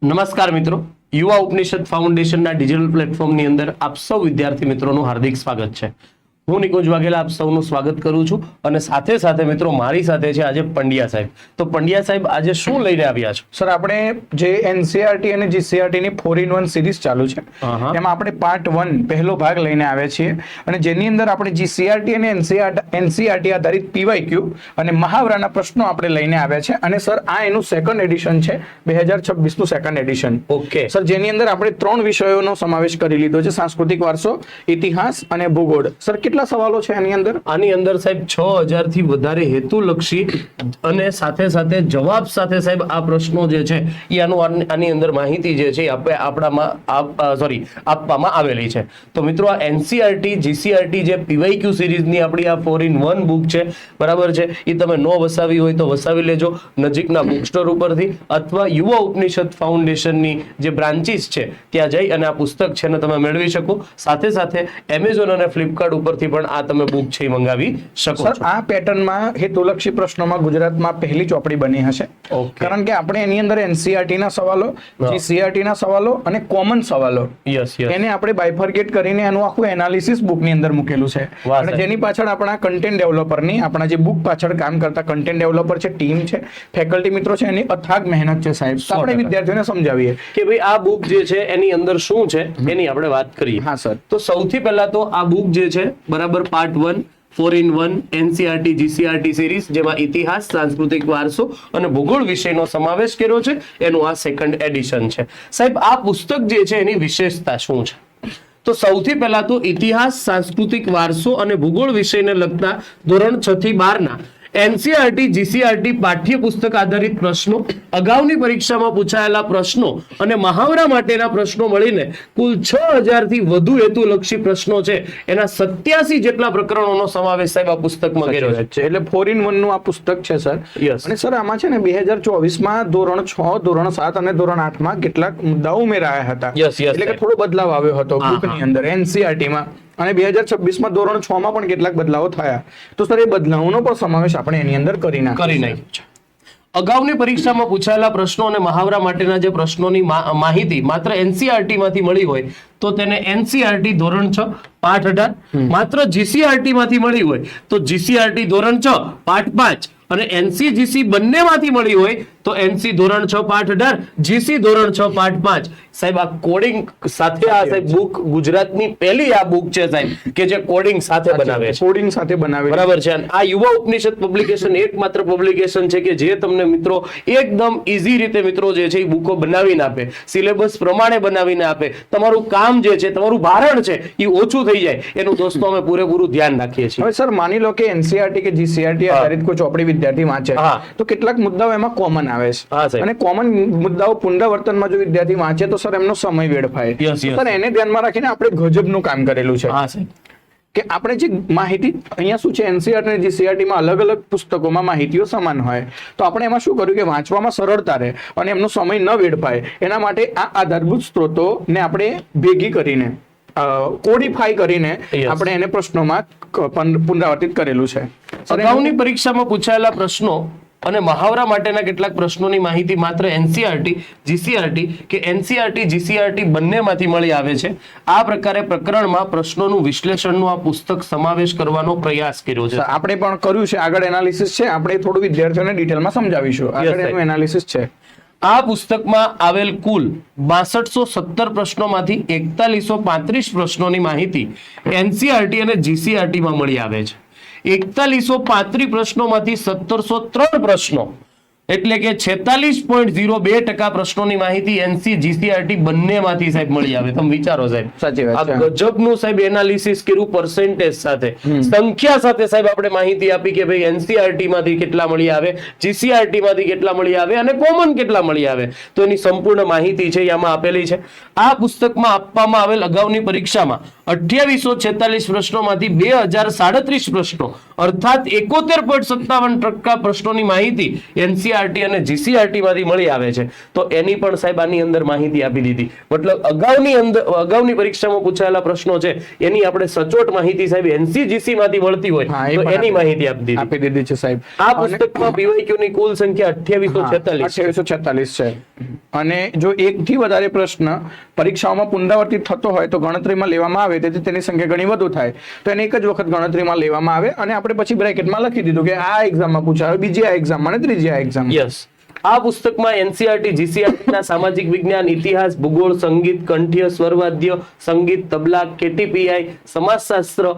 નમસ્કાર મિત્રો, યુવા ઉપનિષદ ફાઉન્ડેશનના ડિજિટલ પ્લેટફોર્મની અંદર આપ સૌ વિદ્યાર્થી મિત્રોનું હાર્દિક સ્વાગત છે. હું નિકુંજ વાઘેલા આપ સૌનું સ્વાગત કરું છું અને સાથે સાથે મિત્રો મારી સાથે છે આજે પંડ્યા સાહેબ. તો પંડ્યા સાહેબ આજે શું લઈને આવ્યા છો? સર, આપણે જે એનસીઆરટી અને જીસીઆરટી ની 4-in-1 સિરીઝ ચાલુ છે એમાં આપણે પાર્ટ 1 પહેલો ભાગ લઈને આવ્યા છીએ અને જેની અંદર આપણે જીસીઆરટી અને એનસીઆરટી આધારિત પીવાયક્યુ અને મહાવરાના પ્રશ્નો આપણે લઈને આવ્યા છે. અને સર, આ એનું સેકન્ડ એડિશન છે, 2026 નું સેકન્ડ એડિશન. ઓકે સર, જેની અંદર આપણે 3 વિષયોનો સમાવેશ કરી લીધો છે: સાંસ્કૃતિક વારસો, ઇતિહાસ અને ભૂગોળ. સર, કેટલા સવાલો છે આની અંદર? આની અંદર સાહેબ 6000 થી વધારે હેતુલક્ષી અને સાથે સાથે જવાબ સાથે સાહેબ આ પ્રશ્નો જે છે એ આની અંદર માહિતી જે છે આપવામાં આવેલી છે. તો મિત્રો આ એનસીઆરટી જીસીઆરટી જે પીવાયક્યુ સિરીઝની આપણી આ 4-in-1 બુક છે, બરાબર છે, એ તમે નો વસાવી હોય તો વસાવી લેજો નજીકના બુક સ્ટોર ઉપરથી અથવા યુવા ઉપનિષદ ફાઉન્ડેશનની જે બ્રાન્ચીસ છે ત્યાં જઈ અને આ પુસ્તક છે ને તમે મેળવી શકો. સાથે સાથે એમેઝોન અને ફ્લિપકાર્ટ ઉપરથી પણ આ તમે બુક છે એ મંગાવી શકો છો. આ પેટર્નમાં હેતુલક્ષી પ્રશ્નોમાં ગુજરાતમાં પહેલી ચોપડી બની હશે, કારણ કે આપણે એની અંદર એનસીઆરટી ના સવાલો, જીસીઆરટી ના સવાલો અને કોમન સવાલો એને આપણે બાયફર્ગેટ કરીને એનું આખું એનાલિસિસ બુકની અંદર મૂકેલું છે. અને જેની પાછળ આપણા કન્ટેન્ટ ડેવલપરની, આપણા જે બુક પાછળ કામ કરતા કન્ટેન્ટ ડેવલપર છે, ટીમ છે, ફેકલ્ટી મિત્રો છે, એની અથાગ મહેનત છે સાહેબ. આપણે વિદ્યાર્થીઓને સમજાવીએ કે ભાઈ આ બુક જે છે એની અંદર શું છે એની આપણે વાત કરીએ. હા સર. તો સૌથી પહેલા તો આ બુક જે છે, બરાબર, part 1 4-in-1 NCERT GCRT series, જેમાં ઇતિહાસ, સાંસ્કૃતિક વારસો અને ભૂગોળ વિષયનો સમાવેશ કર્યો છે, એનું આ સેકન્ડ એડિશન છે. સાહેબ, આ પુસ્તક જે છે એની વિશેષતા શું છે? તો સૌથી પહેલા તો ઇતિહાસ, સાંસ્કૃતિક વારસો અને ભૂગોળ વિષયને લગતા ધોરણ 6 થી 12 ના એનસીઆરટી જીસીઆરટી પાઠ્યપુસ્તક આધારિત પ્રશ્નો, અગાઉની પરીક્ષામાં પૂછાયેલા પ્રશ્નો અને મહાવરા માટેના પ્રશ્નો મળીને કુલ 6000 થી વધુ હેતુલક્ષી પ્રશ્નો છે, એના 87 જેટલા પ્રકરણોનો સમાવેશ સાહેબ આ પુસ્તકમાં કર્યો છે. એટલે 4-in-1 નું આ પુસ્તક છે સર. અને સર, આમાં છે ને 2024 માં ધોરણ 6, ધોરણ 7 અને ધોરણ 8 માં કેટલાક મુદ્દાઓ ઉમેરાયા હતા. એટલે કે થોડો બદલાવ આવ્યો હતો બુકની અંદર એનસીઆરટી માં, અને 2026 માં ધોરણ 6 માં પણ કેટલાક બદલાવો થયા. તો સર, એ બદલાવનો પણ સમાવેશ આપણે એની અંદર કરી નાખ્યો છે. અગાઉની પરીક્ષામાં પૂછાયેલા પ્રશ્નો અને મહાવરા માટેના જે પ્રશ્નોની માહિતી માત્ર એનસીઆરટી માંથી મળી હોય તો તેને એનસીઆરટી ધોરણ 6 પાઠ 18, માત્ર જીસીઆરટી માંથી મળી હોય તો જીસીઆરટી ધોરણ 6 પાઠ 5 અને એનસીજીસી બંનેમાંથી મળી હોય તો એનસી ધોરણ 6 પાઠ 18, જીસી ધોરણ 6 પાઠ 5. સાહેબ, આ કોડિંગ સાથે આ સાહેબ બુક ગુજરાતની પહેલી આ બુક છે સાહેબ કે જે કોડિંગ સાથે બનાવે છે. કોડિંગ સાથે બનાવે, બરાબર છે. આ યુવા ઉપનિષદ પબ્લિકેશન એકમાત્ર પબ્લિકેશન છે કે જે તમને મિત્રો એકદમ ઈઝી રીતે મિત્રો જે છે એ બુકો બનાવીને આપે, સિલેબસ પ્રમાણે બનાવીને આપે. તમારું કામ જે છે, તમારું ભારણ છે એ ઓછું થઈ જાય એનું દોસ્તો અમે પૂરેપૂરું ધ્યાન રાખીએ છીએ. હવે સર, માની લો કે એનસીઆરટી કે જીસીઆરટી આધારિત કોઈ ચોપડી વિદ્યાર્થી વાંચે તો કેટલાક મુદ્દાઓ એમાં કોમન આવે છે, અને કોમન મુદ્દાઓ પુનરાવર્તનમાં જો વિદ્યાર્થી વાંચે તો સર એમનો સમય વેડફાય. સર, એને ધ્યાનમાં રાખીને આપણે ગજબનું કામ કરેલું છે કે આપણે જે માહિતી અહીંયા શું છે, એનસીઆરટી અને જીસીઆરટી માં અલગ અલગ પુસ્તકોમાં માહિતીઓ સમાન હોય, તો આપણે એમાં શું કર્યું કે વાંચવામાં સરળતા રહે અને એમનો સમય ન વેડફાય એના માટે આ આધારભૂત સ્ત્રોતોને આપણે ભેગી કરીને કોડિફાઈ કરીને આપણે એને પ્રશ્નોમાં પુનરાવર્તિત કરેલું છે. અગાઉની પરીક્ષામાં પૂછાયેલા પ્રશ્નો અને મહાવરા માટેના કેટલાક પ્રશ્નોની માહિતી માત્ર એનસીઆરટી જીસીઆરટી કે એનસીઆરટી જીસીઆરટી બંનેમાંથી મળી આવે છે. આ પ્રકારે પ્રકરણમાં પ્રશ્નોનું વિશ્લેષણનો આ પુસ્તક સમાવેશ કરવાનો પ્રયાસ કર્યો છે. આપણે પણ કર્યું છે, આગળ એનાલિસિસ છે, આપણે થોડું વિદ્યાર્થીઓને ડિટેલમાં સમજાવીશું. આગળ એનું એનાલિસિસ છે. આ પુસ્તકમાં આવેલ કુલ 6217 પ્રશ્નોમાંથી 4135 પ્રશ્નોની માહિતી એનસીઆરટી અને જીસીઆરટી માં મળી આવે છે. 4135 પ્રશ્નોમાંથી 1703 પ્રશ્નો એટલે કે 46.02% પ્રશ્નોની માહિતી એનસી જીસીઆરટી બંનેમાંથી સાહેબ મળી આવે. તમે વિચારો સાહેબ, સાચી વાત છે. આ ગજબનું સાહેબ એનાલિસિસ કર્યું, પર્સન્ટેજ સાથે, સંખ્યા સાથે સાહેબ આપણે માહિતી આપી કે ભાઈ એનસીઆરટી માંથી કેટલા મળી આવે, જીસીઆરટી માંથી કેટલા મળી આવે અને કોમન કેટલા મળી આવે. તો એની સંપૂર્ણ માહિતી છે આમાં આપેલી છે. આ પુસ્તકમાં આપવામાં આવેલ અગાઉની પરીક્ષામાં 2846 પ્રશ્નોમાંથી 2037 પ્રશ્નો અર્થાત 71.57% પ્રશ્નોની માહિતી એનસીઆરટી અને જીસીઆરટી માંથી મળી આવે છે. તો એની પણ સાહેબ આની અંદર માહિતી આપી દીધી. મતલબ અગાઉની પરીક્ષામાં પૂછાયેલા પ્રશ્નો છે એની આપણે સચોટ માહિતી સાહેબ એનસીજીસી માંથી મળતી હોય તો એની માહિતી આપી દીધી છે સાહેબ. આ પુસ્તકમાં પીવાયક્યુ ની કુલ સંખ્યા 2846 છે. અને જો એકથી વધારે પ્રશ્ન પરીક્ષાઓમાં પુનરાવર્તિત થતો હોય તો ગણતરીમાં લેવામાં આવે, તેથી તેની સંખ્યા ઘણી વધુ થાય તો એને એક જ વખત ગણતરીમાં લેવામાં આવે અને આપણે પછી બ્રેકેટમાં લખી દીધું કે આ એક્ઝામમાં પૂછાયો, બીજી આ એક્ઝામમાં અને ત્રીજી આ એક્ઝામ. યસ, આ પુસ્તકમાં એનસીઆરટી જીસીઆરટી ના સામાજિક વિજ્ઞાન, ઇતિહાસ, ભૂગોળ, સંગીત, કંઠ્ય, સ્વરવાદ્ય, સંગીત, તબલા, કેટીપીઆઈ, સમાજશાસ્ત્ર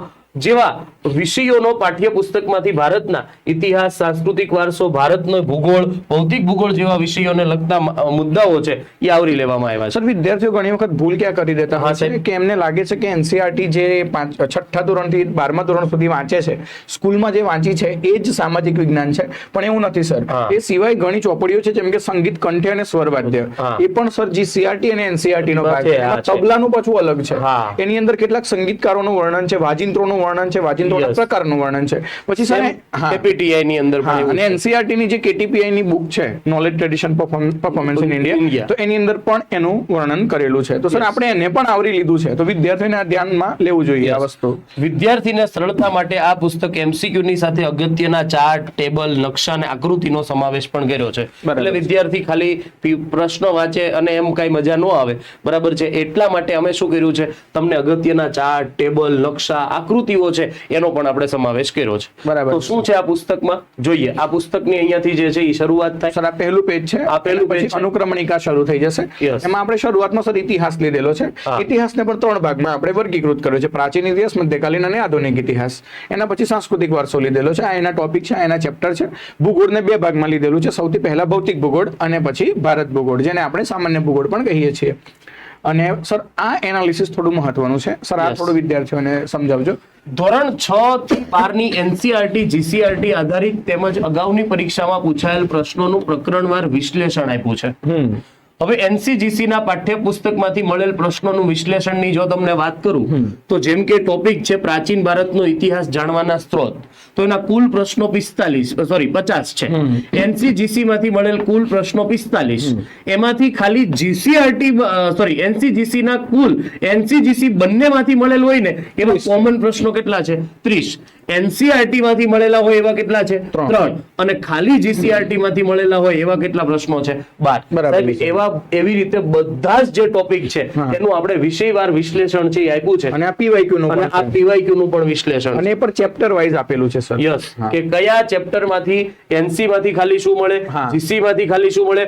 જેવા વિષયોનો પાઠ્યપુસ્તકમાંથી ભારતના ઇતિહાસ, સાંસ્કૃતિક વારસો, ભારતનો ભૂગોળ, ભૌતિક ભૂગોળ જેવા વિષયોને લગતા મુદ્દાઓ છે એ આવરી લેવામાં આવ્યા છે. સર, વિદ્યાર્થીઓ ઘણી વખત ભૂલ ક્યાં કરી દેતા હોય છે કે એમને લાગે છે કે એનસીઆરટી જે 6ઠ્ઠા ધોરણથી 12મા ધોરણ સુધી વાંચે છે, સ્કૂલમાં જે વાંચી છે એ જ સામાજિક વિજ્ઞાન છે, પણ એવું નથી સર. એ સિવાય ઘણી ચોપડીઓ છે જેમ કે સંગીત, કંઠ્ય અને સ્વરવાદ્ય, એ પણ સર જીસીઆરટી અને એનસીઆરટી નો ભાગ છે. તબલાનું પાછું અલગ છે, એની અંદર કેટલાક સંગીતકારોનું વર્ણન છે, વાજિંત્રોનું વર્ણન છે, વાજિંત્રોના પ્રકારનું વર્ણન છે. પછી સર કેપીટીઆઈ ની અંદર અને એનસીઆરટી ની જે કેટીપીઆઈ ની બુક છે, knowledge tradition performance in India, તો એની અંદર પણ એનું વર્ણન કરેલું છે. તો સર આપણે એને પણ આવરી લીધું છે, તો વિદ્યાર્થીઓને આ ધ્યાનમાં લેવું જોઈએ આ વસ્તુ. વિદ્યાર્થીને સરળતા માટે આ પુસ્તક એમસીક્યુ ની સાથે અગત્યના ચાર્ટ, ટેબલ, નકશા અને આકૃતિનો સમાવેશ પણ કર્યો છે. એટલે વિદ્યાર્થી ખાલી પ્રશ્નો વાંચે અને એમ કઈ મજા ન આવે, બરાબર છે, એટલા માટે અમે શું કર્યું છે, તમને અગત્યના ચાર્ટ, ટેબલ, નકશા, આકૃતિઓ છે એનો પણ આપણે સમાવેશ કર્યો છે. બરાબર. તો શું છે આ પુસ્તકમાં જોઈએ. આ પુસ્તકની અહીંયાથી જે છે એ શરૂઆત થાય. સર, આ પહેલું પેજ છે, આ પહેલું પેજ છે. અનુક્રમણિકા શરૂ થઈ જશે. એમાં આપણે શરૂઆતમાં સર ઇતિહાસ લીધેલો છે. ઇતિહાસને પણ 3 ભાગમાં આપણે વર્ગીકૃત કર્યો છે: પ્રાચીન ઇતિહાસ, મધ્યકાલીન અને આધુનિક ઇતિહાસ. એના પછી સાંસ્કૃતિક વારસો લીધેલો છે, આ એના ટોપિક છે, એના ચેપ્ટર છે. ભૂગોળને 2 ભાગમાં લીધેલું છે, સૌથી પહેલા ભૌતિક ભૂગોળ અને પછી ભારત ભૂગોળ, જેને આપણે સામાન્ય ભૂગોળ પણ કહીએ છીએ. અને સર આ એનાલિસિસ થોડું મહત્વનું છે સર, આ થોડું વિદ્યાર્થીઓને સમજાવજો. ધોરણ 6 થી 12 ની એનસીઆરટી જીસીઆરટી આધારિત તેમજ અગાઉની પરીક્ષામાં પૂછાયેલ પ્રશ્નોનું પ્રકરણવાર વિશ્લેષણ આપ્યું છે. હવે એનસીજીસી ના પાઠ્યપુસ્તકમાંથી મળેલ પ્રશ્નોનું વિશ્લેષણની જો તમને વાત કરું તો જેમ કે ટોપિક છે પ્રાચીન ભારતનો ઇતિહાસ જાણવાના સ્ત્રોત, તો એના કુલ પ્રશ્નો 50 છે. એનસીજીસી માંથી મળેલ કુલ પ્રશ્નો 45, એમાંથી ખાલી જીસીઆરટી એનસીજીસી ના કુલ એનસીજીસી બંનેમાંથી મળેલ હોય ને એવા કોમન પ્રશ્નો કેટલા છે? 30. એનસીઆરટી માંથી મળેલા હોય એવા કેટલા છે? 3. અને ખાલી જીસીઆરટી માંથી મળેલા હોય એવા કેટલા પ્રશ્નો છે? 12. એવી રીતે બધા જ જે ટોપિક છે એનું આપણે વિષયવાર વિશ્લેષણ છે એ આપ્યું છે. અને આ પીવાયક્યુ નું અને આ પીવાયક્યુ નું પણ વિશ્લેષણ અને એ પર ચેપ્ટર વાઇઝ આપેલું છે સર. યસ, કે કયા ચેપ્ટર માંથી એનસી માંથી ખાલી શું મળે, જીસી માંથી ખાલી શું મળે,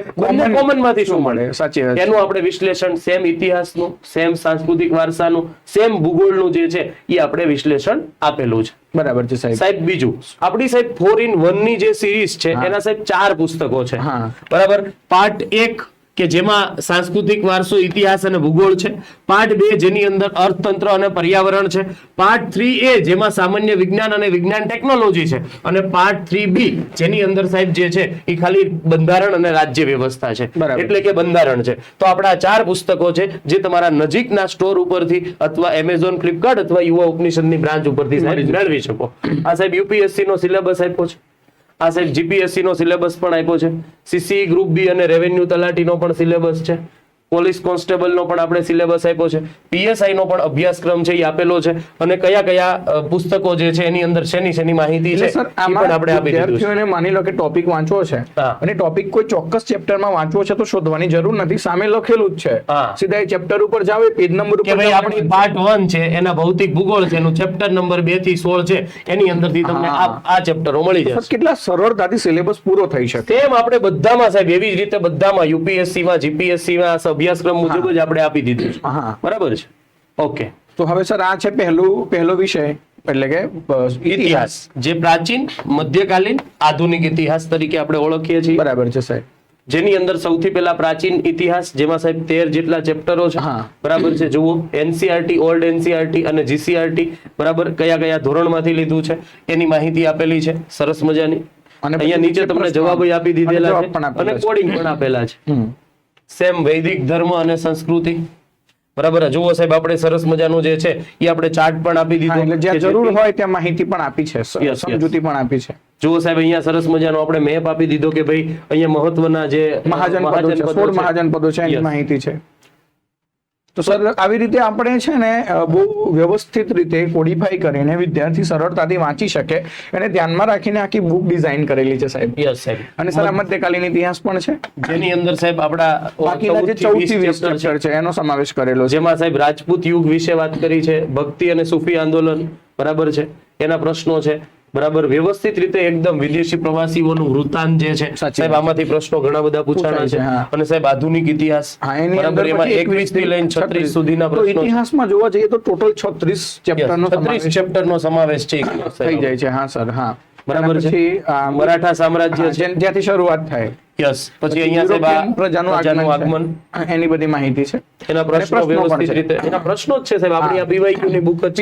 કોમન માંથી શું મળે. સાચી વાત. એનું આપણે વિશ્લેષણ સેમ ઇતિહાસનું, સેમ સાંસ્કૃતિક વારસાનું, સેમ ભૂગોળનું જે છે એ આપણે વિશ્લેષણ આપેલું છે. બરાબર છે સાહેબ. સાહેબ બીજું આપણી સાહેબ 4-in-1 ની જે સિરીઝ છે એના સાહેબ 4 પુસ્તકો છે. બરાબર. પાર્ટ 1 કે જેમાં સાંસ્કૃતિક વારસો, ઇતિહાસ અને ભૂગોળ છે. પાર્ટ 2 જેની અંદર અર્થતંત્ર અને પર્યાવરણ છે. પાર્ટ 3A જેમાં સામાન્ય વિજ્ઞાન અને વિજ્ઞાન ટેકનોલોજી છે. અને પાર્ટ 3B જેની અંદર સાહેબ જે છે એ ખાલી બંધારણ અને રાજ્ય વ્યવસ્થા છે, એટલે કે બંધારણ છે. તો આપણા 4 પુસ્તકો છે જે તમારા નજીકના સ્ટોર ઉપરથી અથવા એમેઝોન, ફ્લિપકાર્ટ અથવા યુવા ઉપનિષદની બ્રાન્ચ ઉપરથી સાહેબ મેળવી શકો. આ સાહેબ યુપીએસસી નો સિલેબસ આપ્યો છે. આ સાહેબ જીપીએસસી નો સિલેબસ પણ આપ્યો છે. સીસી ગ્રુપ બી અને રેવન્યુ તલાટીનો પણ સિલેબસ છે. પોલીસ કોન્સ્ટેબલ નો પણ આપણે સિલેબસ આપ્યો છે. પીએસઆઈ નો પણ અભ્યાસક્રમ છે એ આપેલો છે. અને કયા કયા પુસ્તકો જે છે એની અંદર શેની માહિતી છે એ પણ આપણે આપી દીધું છે. વિદ્યાર્થીઓને માની લો કે ટોપિક વાંચવો છે અને ટોપિક કોઈ ચોક્કસ ચેપ્ટરમાં વાંચવો છે તો શોધવાની જરૂર નથી, સામે લખેલું જ છે. સીધા એ ચેપ્ટર ઉપર જાવ, પેજ નંબર ઉપર ભાઈ આપણી પાર્ટ 1 છે એના ભૌતિક ભૂગોળ છે, એનું ચેપ્ટર નંબર 2 થી 16 છે, એની અંદરથી તમને આ ચેપ્ટરો મળી જશે. કેટલા સરળતાથી સિલેબસ પૂરો થઈ શકે. તેમ આપણે બધામાં સાહેબ એવી જ રીતે બધામાં યુપીએસસી માં, જીપીએસસી માં અભ્યાસક્રમ મુજબ જ આપણે આપી દીધું છે. બરાબર છે. ઓકે, તો હવે સર આ છે પહેલો વિષય, એટલે કે ઇતિહાસ, જે પ્રાચીન, મધ્યકાલીન, આધુનિક ઇતિહાસ તરીકે આપણે ઓળખીએ છીએ. બરાબર છે સાહેબ. જેની અંદર સૌથી પહેલા પ્રાચીન ઇતિહાસ, જેમાં સાહેબ 13 જેટલા ચેપ્ટરો છે. બરાબર છે. જુઓ, એનસીઆરટી, ઓલ્ડ એનસીઆરટી અને જીસીઆરટી બરાબર કયા કયા ધોરણમાંથી લીધું છે એની માહિતી આપેલી છે, સરસ મજાની. અને અહીંયા નીચે તમને જવાબ આપી દીધેલા છે અને કોડિંગ પણ આપેલા છે. સેમ વૈદિક ધર્મ અને સંસ્કૃતિ. બરાબર. જુઓ સાહેબ, આપણે સરસ મજાનું જે છે એ આપણે ચાર્ટ પણ આપી દીધો, એટલે જ્યાં જરૂર હોય ત્યાં માહિતી પણ આપી છે, સમજૂતી પણ આપી છે. જુઓ સાહેબ, અહીંયા સરસ મજાનો આપણે મેપ આપી દીધો કે ભાઈ અહીંયા મહત્વના જે મહાજનપદો છે, 16 મહાજનપદો છે એની માહિતી છે. તો સર આવી રીતે આપણે છે ને બહુ વ્યવસ્થિત રીતે કોડિફાઈ કરીને વિદ્યાર્થી સરળતાથી વાંચી શકે અને ધ્યાનમાં રાખીને આખી બુક ડિઝાઇન કરેલી છે સાહેબ. યસ સાહેબ. અને સર મધ્યકાલીન ઇતિહાસ પણ છે, જેની અંદર સાહેબ આપણા બાકીના જે 14 થી 20 ચેપ્ટર છે એનો સમાવેશ કરેલો છે, જેમાં સાહેબ રાજપૂત યુગ વિશે વાત કરી છે, ભક્તિ અને સૂફી આંદોલન બરાબર છે, એના પ્રશ્નો છે બરાબર, વ્યવસ્થિત રીતે એકદમ વિદેશી પ્રવાસીઓનું વૃત્તાંત જે છે સાહેબ આમાંથી પ્રશ્નો ઘણા બધા પૂછાણા છે. અને સાહેબ આધુનિક ઇતિહાસ બરાબર, એમાં 21 થી લઈને 36 સુધીના પ્રશ્નો. ઇતિહાસમાં જોવા જઈએ તો ટોટલ 36 ચેપ્ટરનો સમાવેશ છે થઈ જાય છે. હા સર, હા બરાબર છે. મરાઠા સામ્રાજ્ય છે જ્યાંથી શરૂઆત થાય. યસ. પછી અહીંયા સાહેબ પ્રજાનું આગમન, એની બધી માહિતી છે. એના પ્રશ્નો વ્યવસ્થિત રીતે, એના પ્રશ્નો જ છે સાહેબ આપણી આ પીવાયક્યુ ની બુક જ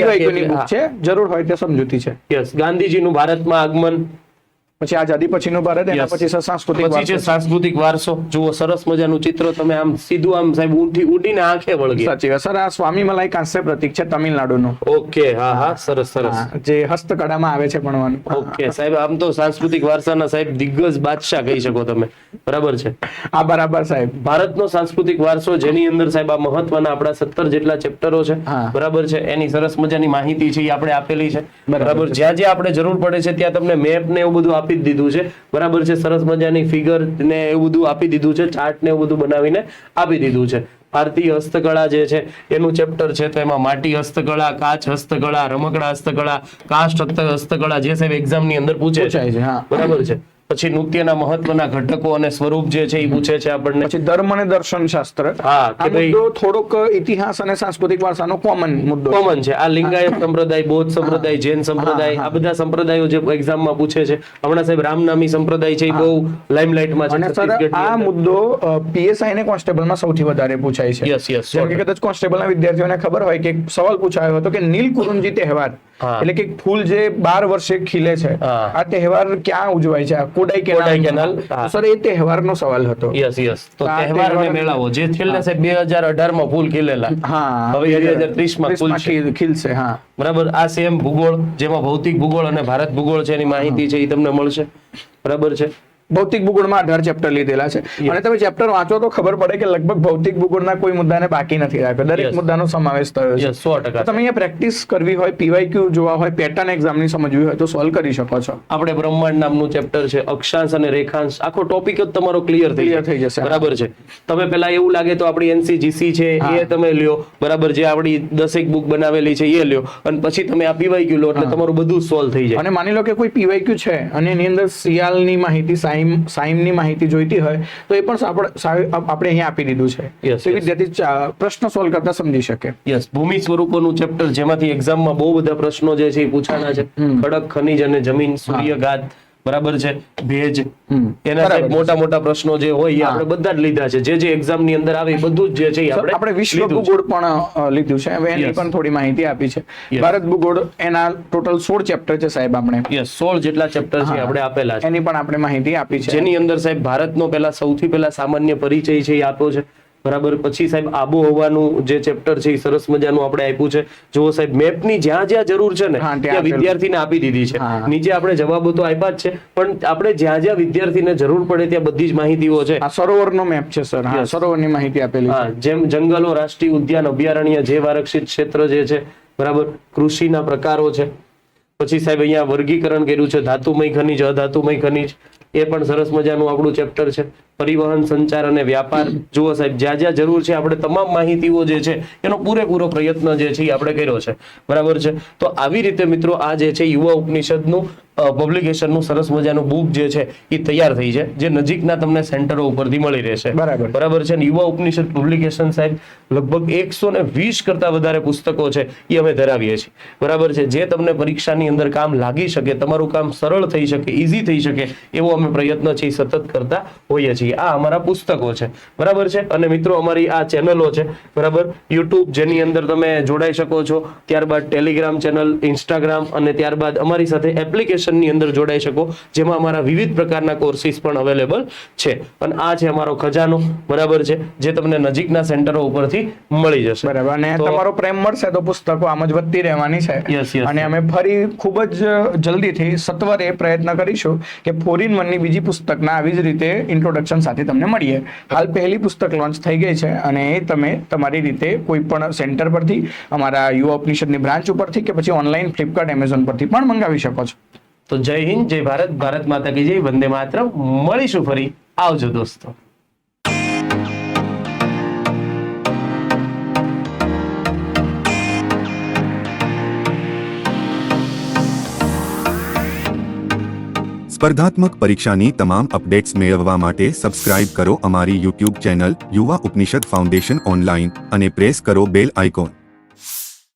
છે, જરૂર હોય તે સમજૂતી છે. યસ. ગાંધીજીનું ભારતમાં આગમન, પછી આઝાદી પછીનું ભારત, એના પછી સાંસ્કૃતિક વારસો. જુઓ સરસ મજાનું ચિત્ર, તમે આમ સીધું આમ સાહેબ ઉડીને આંખે વળગી. સાચી વાત સર. આ સ્વામી મલાઈ કાંસ્ય પ્રતીક છે તમિલનાડુનું. ઓકે. હા હા, સરસ સરસ. જે હસ્તકળામાં આવે છે ભણવાનું. ઓકે સાહેબ, આમ તો સાંસ્કૃતિક વારસાના સાહેબ દિગ્ગજ બાદશાહ કહી શકો તમે, બરાબર છે. આ બરાબર સાહેબ. ભારતનો સાંસ્કૃતિક વારસો, જેની અંદર સાહેબ આ મહત્વના આપણા 17 જેટલા ચેપ્ટરો છે બરાબર છે, એની સરસ મજાની માહિતી છે એ આપણે આપેલી છે બરાબર. જ્યાં જ્યાં આપણે જરૂર પડે છે ત્યાં તમને મેપ ને એવું બધું આપી દીધું છે બરાબર છે, સરસ મજાની ફિગર ને એવું બધું આપી દીધું છે, ચાર્ટ ને એવું બધું બનાવીને આપી દીધું છે. ભારતીય હસ્તકળા જે છે એનું ચેપ્ટર છે, તો એમાં માટી હસ્તકળા, કાચ હસ્તકળા, રમકડા હસ્તકળા, કાસ્ટ હસ્તકળા જે સાહેબ એક્ઝામ ની અંદર પૂછે છે બરાબર છે. પછી નૃત્યના મહત્વના ઘટકો અને સ્વરૂપ જે છે એ પૂછે છે આપણને. પછી ધર્મ અને દર્શન શાસ્ત્ર. હા, કે ભાઈ થોડોક ઇતિહાસ અને સાંસ્કૃતિક વારસાનો કોમન મુદ્દો છે. આ લિંગાયત સંપ્રદાય, બૌદ્ધ સંપ્રદાય, જૈન સંપ્રદાય, આ બધા સંપ્રદાયો જે એક્ઝામમાં પૂછે છે. હમણાં સાહેબ રામનામી સંપ્રદાય છે એ બહુ લાઇમલાઇટમાં છે. અને સર આ મુદ્દો પીએસઆઈ ને કોન્સ્ટેબલમાં સૌથી વધારે પૂછાય છે. Yes yes. જેમ કે કદાચ કોન્સ્ટેબલના વિદ્યાર્થીઓને ખબર હોય કે એક સવાલ પૂછાયો હતો કે નીલકુરુંજી તહેવાર, એટલે કે ફૂલ જે 12 વર્ષે ખીલે છે, આ તહેવાર ક્યાં ઉજવાય છે? કોડાઈ કેનાલ. સર એ તહેવારનો સવાલ હતો. Yes yes. તો તહેવાર અને મેળાઓ જે છેલ્લે સાહેબ 2018 માં ફૂલ ખીલેલા, હવે 2030 માં ફૂલ ખીલશે. હા બરાબર. આ સેમ ભૂગોળ, જેમાં ભૌતિક ભૂગોળ અને ભારત ભૂગોળ છે એની માહિતી છે એ તમને મળશે બરાબર છે. ભૌતિક ભૂગોળમાં 18 ચેપ્ટર લીધેલા છે અને તમે ચેપ્ટર વાંચો તો ખબર પડે કે લગભગ ભૌતિક ભૂગોળના કોઈ મુદ્દાને બાકી નથી રાખ્યો, દરેક મુદ્દાનો સમાવેશ થયો છે. 100%. તમે અહીંયા પ્રેક્ટિસ કરવી હોય, પીવાયક્યુ જોવા હોય, પેટર્ન એક્ઝામની સમજવી હોય તો સોલ્વ કરી શકો છો. આપણે બ્રહ્માંડ નામનું ચેપ્ટર છે, અક્ષાંશ અને રેખાંશ, આખો ટોપિક જ તમારો ક્લિયર થઈ જશે બરાબર છે. તમે પેલા એવું લાગે તો આપણી એનસીજીસી છે એ તમે લ્યો બરાબર, જે આપણી 10 બુક બનાવેલી છે એ લ્યો, અને પછી તમે આ પીવાયક્યુ લો એટલે તમારું બધું સોલ્વ થઈ જાય. અને માની લો કે કોઈ પીવાયક્યુ છે અને એની અંદર સિયાલની માહિતી, સાઈમની માહિતી જોઈતી હોય તો એ પણ આપણે અહીંયા આપી દીધું છે, તો વિદ્યાર્થી પ્રશ્ન સોલ્વ કરતા સમજી શકે. યસ. ભૂમિ સ્વરૂપોનું ચેપ્ટર, જેમાંથી એક્ઝામમાં બહુ બધા પ્રશ્નો જે છે એ પૂછાના છે. ખડક, ખનિજ અને જમીન, સૂર્યઘાત બરાબર છે, ભેજ, એના મોટા મોટા પ્રશ્નો જે હોય એ આપણે બધા જ લીધા છે. જે એક્ઝામ ની અંદર આવે બધું જ જે છે આપણે વિશ્વ ભૂગોળ પણ લીધું છે, હવે એની પણ થોડી માહિતી આપી છે. ભારત ભૂગોળ, એના ટોટલ 16 ચેપ્ટર છે સાહેબ. આપણે 16 જેટલા ચેપ્ટર છે આપણે આપેલા છે, એની પણ આપણે માહિતી આપી છે. જેની અંદર સાહેબ ભારતનો સૌથી પહેલા સામાન્ય પરિચય છે એ આપ્યો છે બરાબર. પછી સાહેબ આબોહવાનું જે ચેપ્ટર છે એ સરસ મજાનું આપણે આપ્યું છે. જો સાહેબ મેપની જ્યાં જ્યાં જરૂર છે ને ત્યાં વિદ્યાર્થીને આપી દીધી છે. નીચે આપણે જવાબો તો આપ્યા જ છે, પણ આપણે જ્યાં જ્યાં વિદ્યાર્થીને જરૂર પડે ત્યાં બધી જ માહિતીઓ છે. આ સરોવરનો મેપ છે સર. હા, સરોવરની માહિતી આપેલી છે. જેમ જંગલો, રાષ્ટ્રીય ઉદ્યાન, અભયારણ્ય, જૈવ આરક્ષિત ક્ષેત્ર જે છે બરાબર, કૃષિના પ્રકારો છે. પછી સાહેબ અહીંયા વર્ગીકરણ કર્યું છે, ધાતુમય ખનિજ, અધાતુમય ખનિજ, એ પણ સરસ મજાનું આપણું ચેપ્ટર છે. પરિવહન, સંચાર અને વ્યાપાર. જુઓ સાહેબ, જ્યાં જ્યાં જરૂર છે આપણે તમામ માહિતીઓ જે છે એનો પૂરેપૂરો પ્રયત્ન જે છે એ આપણે કર્યો છે બરાબર છે. તો આવી રીતે મિત્રો આ જે છે યુવા ઉપનિષદનું પબ્લિકેશનનું સરસ મજાનું બુક જે છે એ તૈયાર થઈ છે, જે નજીકના તમને સેન્ટરો ઉપરથી મળી રહેશે બરાબર છે. યુવા ઉપનિષદ પબ્લિકેશન સાહેબ લગભગ 120 કરતા વધારે પુસ્તકો છે એ અમે ધરાવીએ છીએ બરાબર છે, જે તમને પરીક્ષાની અંદર કામ લાગી શકે, તમારું કામ સરળ થઈ શકે, ઈઝી થઈ શકે એવો અમે પ્રયત્ન છે સતત કરતા હોઈએ છીએ. આ અમારા પુસ્તકો છે બરાબર છે. અને મિત્રો અમારી આ ચેનલો છે બરાબર, યુટ્યુબ જેની અંદર તમે જોડાઈ શકો છો, ત્યારબાદ ટેલિગ્રામ ચેનલ, ઇન્સ્ટાગ્રામ, અને ત્યારબાદ અમારી સાથે એપ્લિકેશનની અંદર જોડાઈ શકો, જેમાં અમારા વિવિધ પ્રકારના કોર્સિસ પણ અવેલેબલ છે. અને આ છે અમારો ખજાનો બરાબર છે, જે તમને નજીકના સેન્ટરો ઉપરથી મળી જશે બરાબર. અને તમારો પ્રેમ મળશે તો પુસ્તકો આમ જ વધતી રહેવાની છે. અને અમે ફરી ખૂબ જ જલ્દીથી સત્વરે પ્રયત્ન કરીશું કે 4-in-1 ની બીજી પુસ્તકના આવી જ રીતે ઇન્ટ્રોડક્શન પેટર્ન સાથે તમને મળીએ. હાલ પહેલી પુસ્તક લોન્ચ થઈ ગઈ છે અને એ તમે તમારી રીતે કોઈ પણ સેન્ટર પરથી, અમારા યુવા ઉપનિષદની બ્રાન્ચ ઉપરથી કે પછી ઓનલાઈન ફ્લિપકાર્ટ, એમેઝોન પરથી પણ મંગાવી શકો છો. તો જય હિન્દ, જય ભારત, ભારત માતા કી જય, વંદે માતરમ. મળીશું ફરી. આવજો દોસ્તો. સ્પર્ધાત્મક પરીક્ષાની તમામ અપડેટ્સ મેળવવા માટે સબસ્ક્રાઇબ કરો અમારી યુટ્યુબ ચેનલ યુવા ઉપનિષદ ફાઉન્ડેશન ઓનલાઈન અને પ્રેસ કરો બેલ આઇકોન.